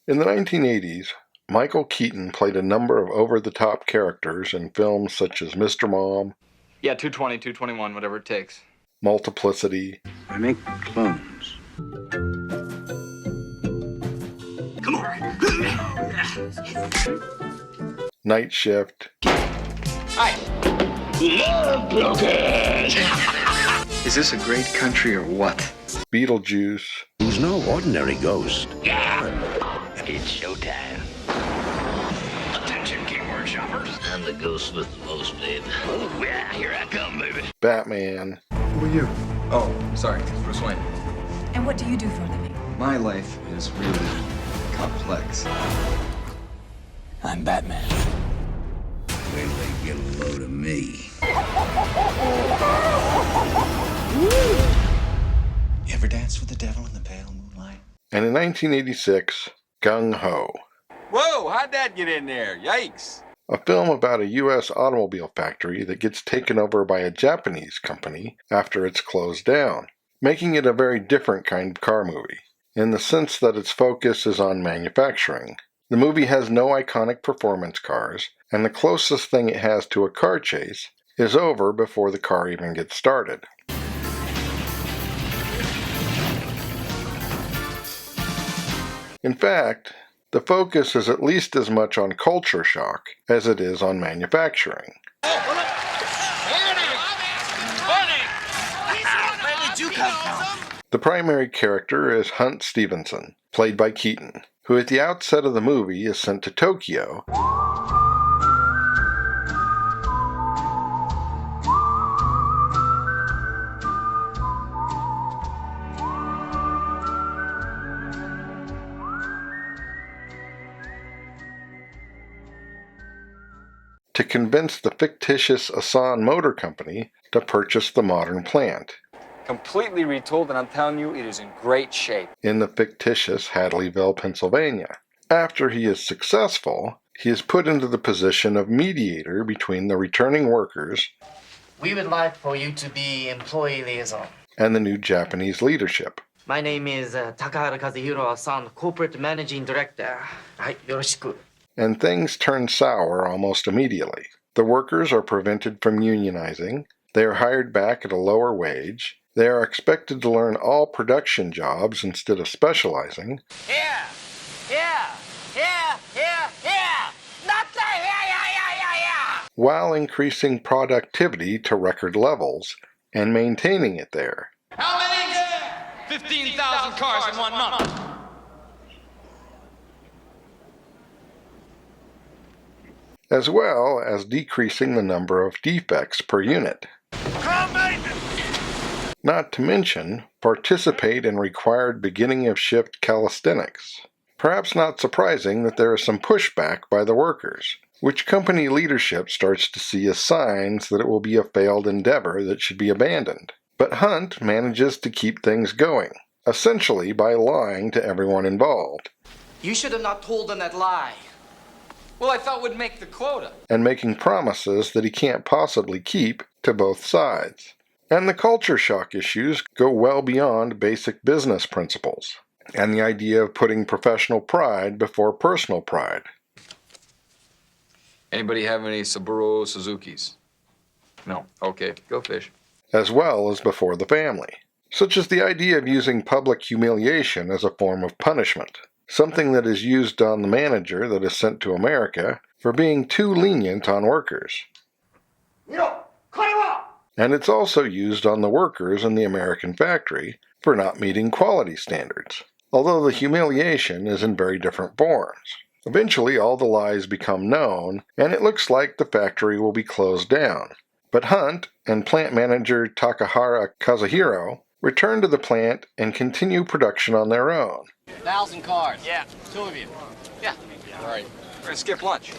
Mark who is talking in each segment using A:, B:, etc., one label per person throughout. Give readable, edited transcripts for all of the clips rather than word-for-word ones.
A: In the 1980s, Michael Keaton played a number of over-the-top characters in films such as Mr. Mom,
B: Yeah, 220, 221, whatever it takes.
A: Multiplicity,
C: I make clones.
D: Come on.
A: Night Shift,
B: Hi.
D: Love brokers.
C: Is this a great country or what?
A: Beetlejuice,
E: He's no ordinary ghost.
D: It's showtime. Attention, keyboard shoppers. I'm the ghost with the most, babe. Oh, yeah, here I come, baby.
A: Batman,
F: Who are you? Oh, sorry, Bruce Wayne.
G: And what do you do for a living?
F: My life is really complex.
D: I'm Batman.
E: Wait till they get a load of me.
H: You ever dance with the devil in the pale moonlight?
A: and in 1986, Gung Ho,
B: Whoa, how'd that get in there? Yikes.
A: a film about a U.S. automobile factory that gets taken over by a Japanese company after it's closed down, making it a very different kind of car movie, in the sense that its focus is on manufacturing. The movie has no iconic performance cars, and the closest thing it has to a car chase is over before the car even gets started. In fact, the focus is at least as much on culture shock as it is on manufacturing. The primary character is Hunt Stevenson, played by Keaton, who at the outset of the movie is sent to Tokyo to convince the fictitious Asan Motor Company to purchase the modern plant
B: Completely retooled, and I'm telling you, it is in great shape.
A: in the fictitious Hadleyville, Pennsylvania. After he is successful, he is put into the position of mediator between the returning workers
I: We would like for you to be employee liaison.
A: and the new Japanese leadership.
I: My name is Takahara Kazuhiro Asan, Corporate Managing Director. Hai, yoroshiku.
A: And things turn sour almost immediately. The workers are prevented from unionizing, they are hired back at a lower wage, they are expected to learn all production jobs instead of specializing,
D: Yeah. Not the yeah.
A: while increasing productivity to record levels and maintaining it there.
B: How many? 15,000 cars in 1 month.
A: As well as decreasing the number of defects per unit. Not to mention, participate in required beginning of shift calisthenics. Perhaps not surprising that there is some pushback by the workers, which company leadership starts to see as signs that it will be a failed endeavor that should be abandoned. But Hunt manages to keep things going, essentially by lying to everyone involved,
I: You should have not told them that lie.
B: Well, I thought we'd make the quota.
A: and making promises that he can't possibly keep to both sides. And the culture shock issues go well beyond basic business principles, and the idea of putting professional pride before personal pride.
B: Anybody have any Subaru Suzukis? No. Okay, go fish.
A: As well as before the family, such as the idea of using public humiliation as a form of punishment, something that is used on the manager that is sent to America for being too lenient on workers. And it's also used on the workers in the American factory for not meeting quality standards, although the humiliation is in very different forms. Eventually, all the lies become known, and it looks like the factory will be closed down. But Hunt and plant manager Takahara Kazuhiro return to the plant and continue production on their own.
I: 1,000 cars. Yeah. 2 of you. Yeah.
B: All right, we're gonna skip lunch.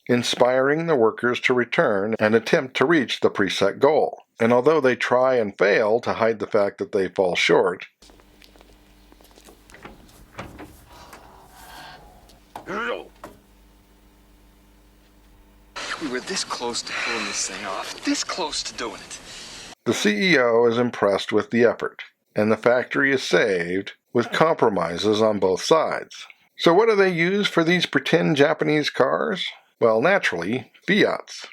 A: Inspiring the workers to return and attempt to reach the preset goal. And although they try and fail to hide the fact that they fall short,
B: We were this close to pulling this thing off. This close to doing it.
A: the CEO is impressed with the effort, and the factory is saved with compromises on both sides. So what do they use for these pretend Japanese cars? Well, naturally, Fiats.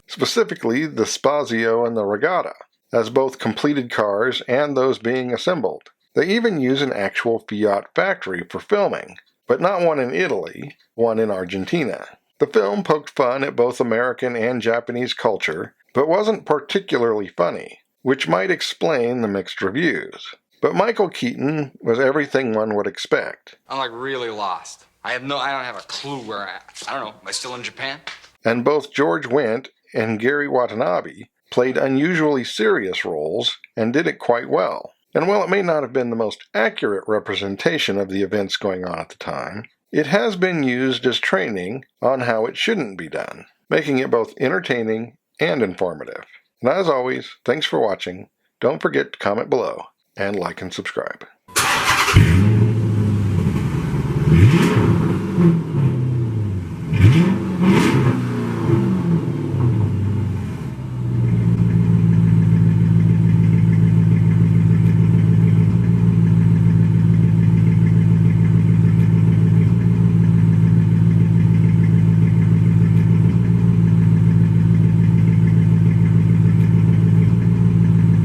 A: Specifically the Spazio and the Regatta, as both completed cars and those being assembled. They even use an actual Fiat factory for filming, but not one in Italy, one in Argentina. The film poked fun at both American and Japanese culture, but wasn't particularly funny, which might explain the mixed reviews. But Michael Keaton was everything one would expect.
B: I'm like really lost. I don't have a clue where I don't know. Am I still in Japan?
A: And both George Wendt and Gary Watanabe played unusually serious roles and did it quite well. And while it may not have been the most accurate representation of the events going on at the time, it has been used as training on how it shouldn't be done, making it both entertaining and informative. And as always, thanks for watching. Don't forget to comment below and like and subscribe.